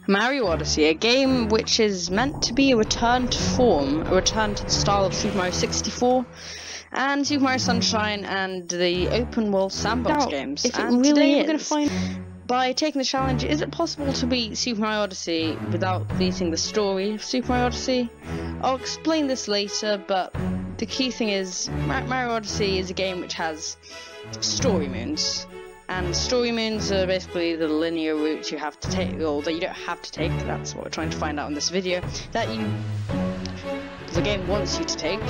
Mario Odyssey, a game which is meant to be a return to form, a return to the style of Super Mario 64 and Super Mario Sunshine and the open world sandbox games. And today we're going to find, by taking the challenge, is it possible to beat Super Mario Odyssey without beating the story of Super Mario Odyssey? I'll explain this later, but the key thing is Mario Odyssey is a game which has story moons. And story moons are basically the linear route you have to take, or that you don't have to take, that's what we're trying to find out in this video, that the game wants you to take,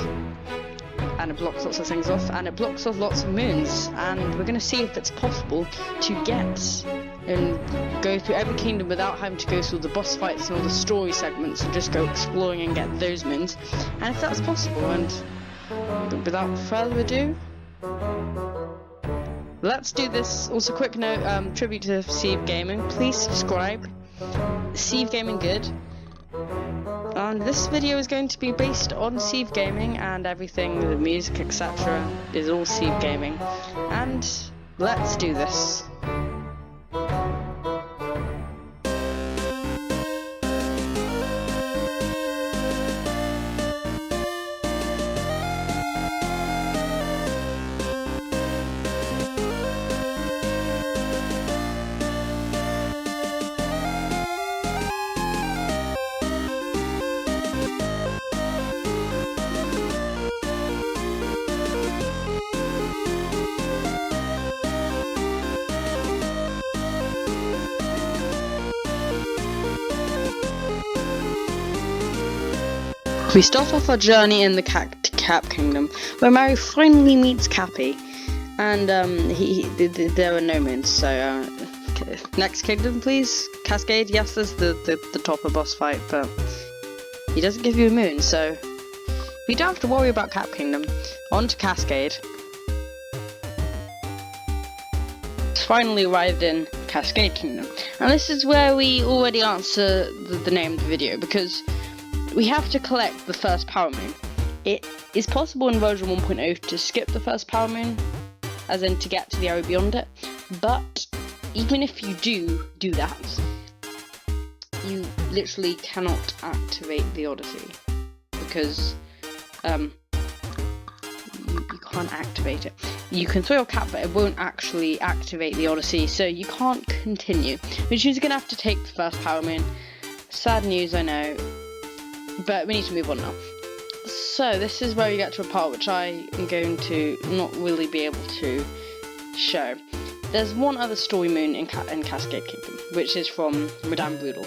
and it blocks lots of things off, and it blocks off lots of moons, and we're going to see if it's possible to get and go through every kingdom without having to go through the boss fights and all the story segments, and just go exploring and get those moons, and if that's possible. And without further ado, let's do this. Also, quick note, tribute to Ceave Gaming. Please subscribe. Ceave Gaming good. And this video is going to be based on Ceave Gaming, and everything, the music, etc. is all Ceave Gaming. And let's do this. We start off our journey in the Cap Kingdom, where Mario finally meets Cappy, and there are no moons. So next kingdom, please. Cascade. Yes, there's the topper boss fight, but he doesn't give you a moon, so we don't have to worry about Cap Kingdom. On to Cascade. Finally arrived in Cascade Kingdom, and this is where we already answer the name of the video, because we have to collect the first Power Moon. It is possible in version 1.0 to skip the first Power Moon, as in to get to the area beyond it, but even if you do that, you literally cannot activate the Odyssey, because you can't activate it. You can throw your cap, but it won't actually activate the Odyssey, so you can't continue, which means you're going to have to take the first Power Moon. Sad news, I know. But we need to move on now. So this is where we get to a part which I am going to not really be able to show. There's one other story moon in Cascade Kingdom, which is from Madame Boodle.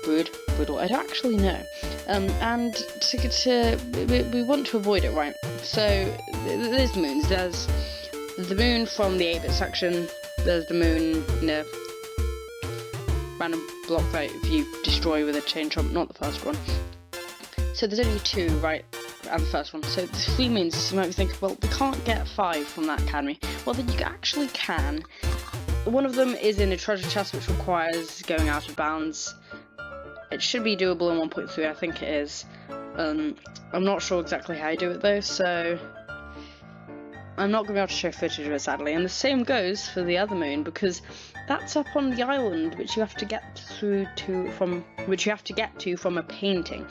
Boodle, I don't actually know. And we want to avoid it, right? So there's the moons. There's the moon from the 8-bit section. There's the moon in a random block that if you destroy with a chain chomp, not the first one. So there's only 2, right, and the first one. So the 3 moons, you might be thinking, well, we can't get 5 from that, can we? Well, then you actually can. One of them is in a treasure chest, which requires going out of bounds. It should be doable in 1.3, I think it is. I'm not sure exactly how you do it though, so I'm not going to be able to show footage of it, sadly. And the same goes for the other moon, because that's up on the island, which you have to get to from a painting.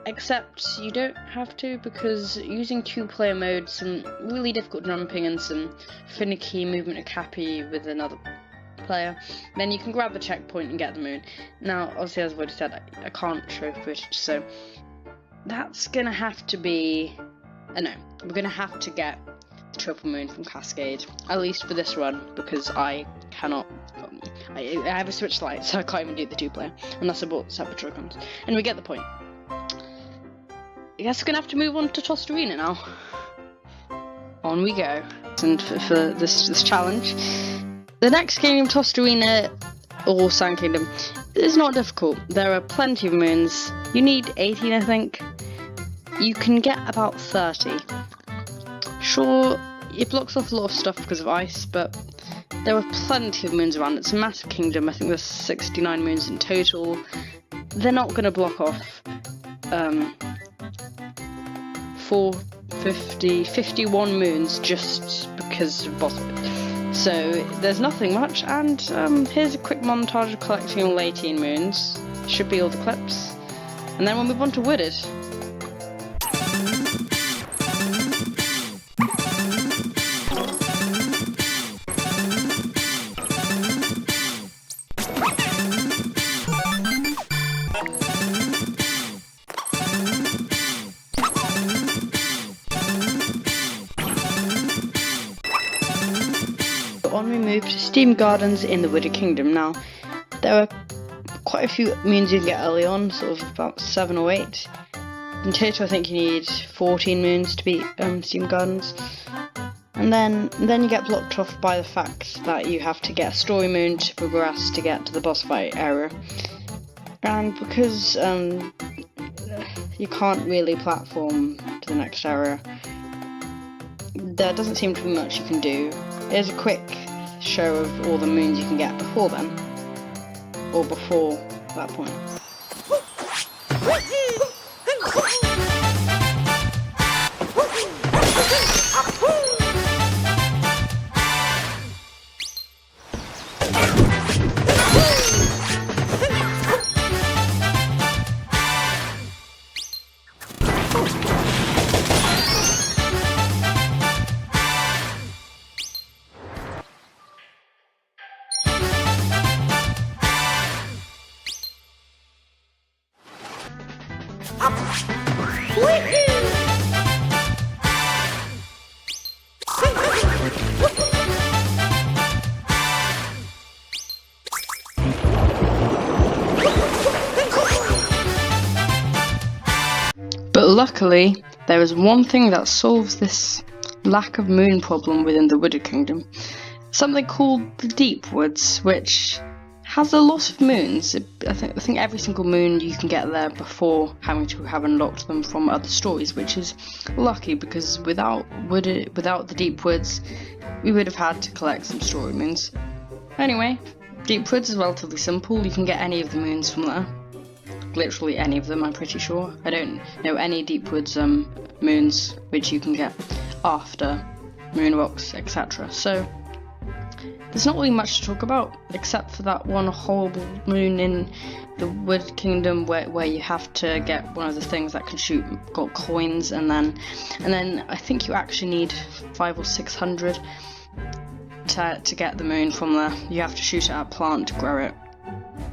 Except you don't have to, because using 2-player mode, some really difficult jumping and some finicky movement of Cappy with another player, then you can grab the checkpoint and get the moon. Now, obviously, as I've already said, I can't show footage, so that's gonna have to be no, we're gonna have to get the triple moon from Cascade, at least for this run, because I cannot. I have a Switch Lite, so I can't even do the 2-player unless I bought separate Joy-Cons. And we get the point. I guess we're gonna have to move on to Toast Arena now. On we go. And for this challenge, the next game, Toast Arena or Sand Kingdom, is not difficult. There are plenty of moons. You need 18, I think. You can get about 30. Sure, it blocks off a lot of stuff because of ice, but there are plenty of moons around. It's a massive kingdom. I think there's 69 moons in total. They're not going to block off 51 moons just because of boss fight. So there's nothing much, and here's a quick montage of collecting all 18 moons. Should be all the clips, and then we'll move on to wooded. On we move to Steam Gardens in the Wooded Kingdom. Now, there are quite a few moons you can get early on, sort of about 7 or 8. In total, I think you need 14 moons to beat Steam Gardens. And then you get blocked off by the fact that you have to get a story moon to progress to get to the boss fight area. And because you can't really platform to the next area, there doesn't seem to be much you can do. Here's a quick show of all the moons you can get before then, or before that point. But luckily, there is one thing that solves this lack of moon problem within the Wooded Kingdom. Something called the Deep Woods, which has a lot of moons. I think every single moon you can get there before having to have unlocked them from other stories, which is lucky because without the Deep Woods, we would have had to collect some story moons. Anyway, Deep Woods is relatively simple. You can get any of the moons from there. Literally any of them, I'm pretty sure. I don't know any Deep Woods moons which you can get after moon rocks, etc. So there's not really much to talk about except for that one horrible moon in the Wood Kingdom where you have to get one of the things that can shoot got coins, and then I think you actually need 500 or 600 to get the moon from there. You have to shoot it at a plant to grow it.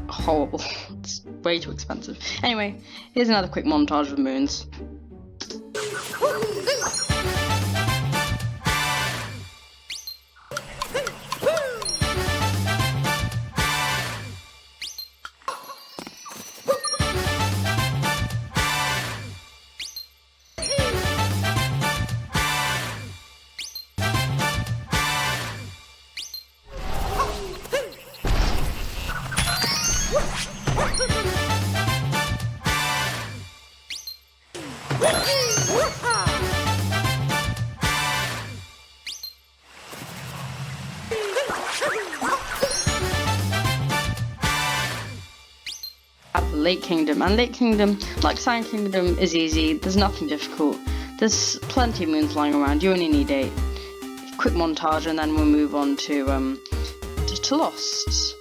Horrible. It's way too expensive. Anyway, here's another quick montage of moons. Lake Kingdom, and Lake Kingdom, like Sand Kingdom, is easy. There's nothing difficult. There's plenty of moons lying around. You only need 8. Quick montage, and then we'll move on to Lost.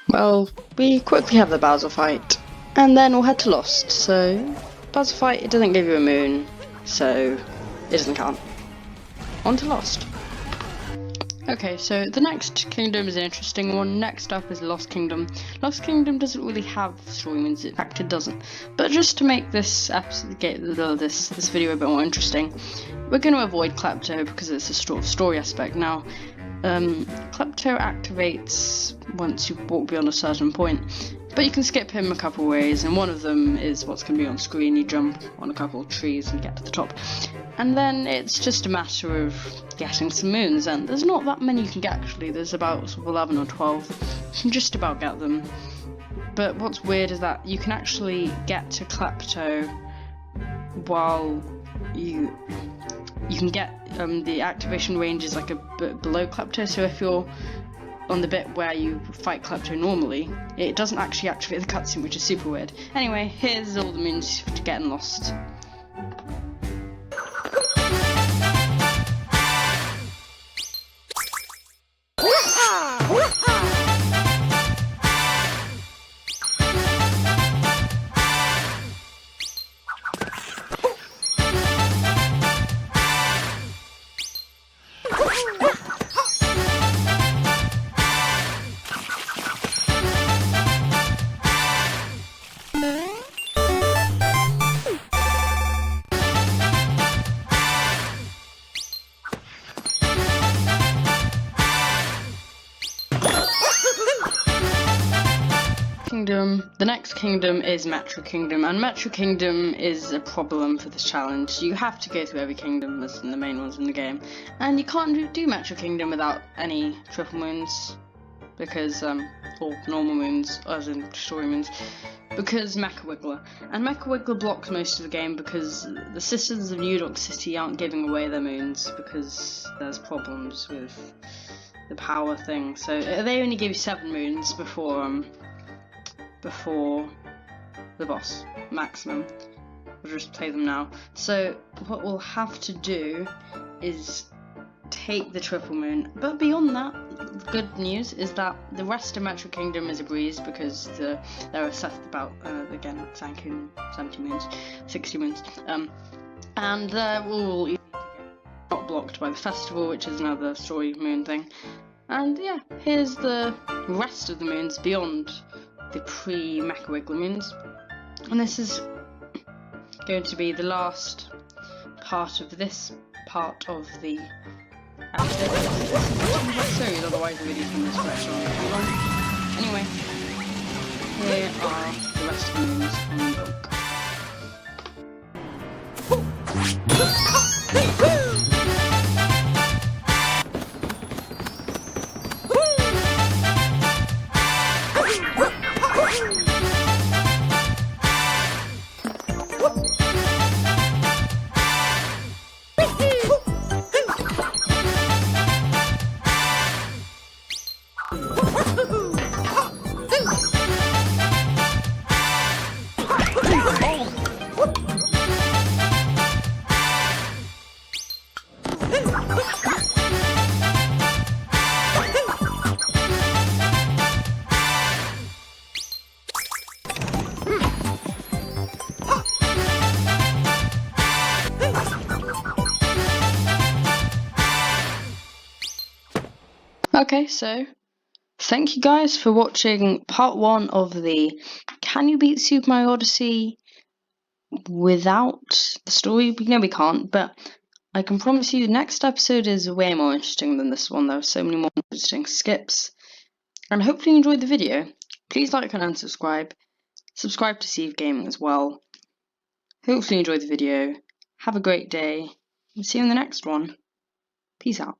Well, we quickly have the Bowser fight, and then we'll head to Lost. So, Bowser fight, it doesn't give you a moon, so it doesn't count. On to Lost. Okay, so the next kingdom is an interesting one. Next up is Lost Kingdom. Lost Kingdom doesn't really have story moons, in fact it doesn't. But just to make this episode, this video a bit more interesting, we're going to avoid Klepto because it's a story aspect. Now, Klepto activates once you walk beyond a certain point, But you can skip him a couple ways, and one of them is what's going to be on screen. You jump on a couple of trees and get to the top. And then it's just a matter of getting some moons, and there's not that many you can get actually. There's about sort of 11 or 12. You can just about get them. But what's weird is that you can actually get to Klepto while you can get the activation range is like a bit below Klepto, so if you're on the bit where you fight Klepto normally, it doesn't actually activate the cutscene, which is super weird. Anyway, here's all the moons to getting lost. The next kingdom is Metro Kingdom, and Metro Kingdom is a problem for this challenge. You have to go through every kingdom as in the main ones in the game, and you can't do Metro Kingdom without any triple moons, because, or normal moons, as in story moons, because Mecha Wiggler. And Mecha Wiggler blocks most of the game because the citizens of New York City aren't giving away their moons because there's problems with the power thing, so they only give you 7 moons before the boss maximum. We'll just play them now. So what we'll have to do is take the triple moon, but beyond that, good news is that the rest of Metro Kingdom is a breeze because there are set about again 70 moons, 60 moons, and we'll easily get not blocked by the festival, which is another story moon thing. And yeah, here's the rest of the moons beyond the pre-Mecha Wiggler moons, and this is going to be the last part of this part of the series, otherwise the video's going to stretch on too long. Anyway, here are the rest of the moons on the book. Okay, so thank you guys for watching part 1 of the Can You Beat Super Mario Odyssey without the story? No, we can't, but I can promise you the next episode is way more interesting than this one. There are so many more interesting skips, and hopefully you enjoyed the video. Please like, comment, and subscribe. Subscribe to Ceave Gaming as well. Hopefully you enjoyed the video. Have a great day, and see you in the next one. Peace out.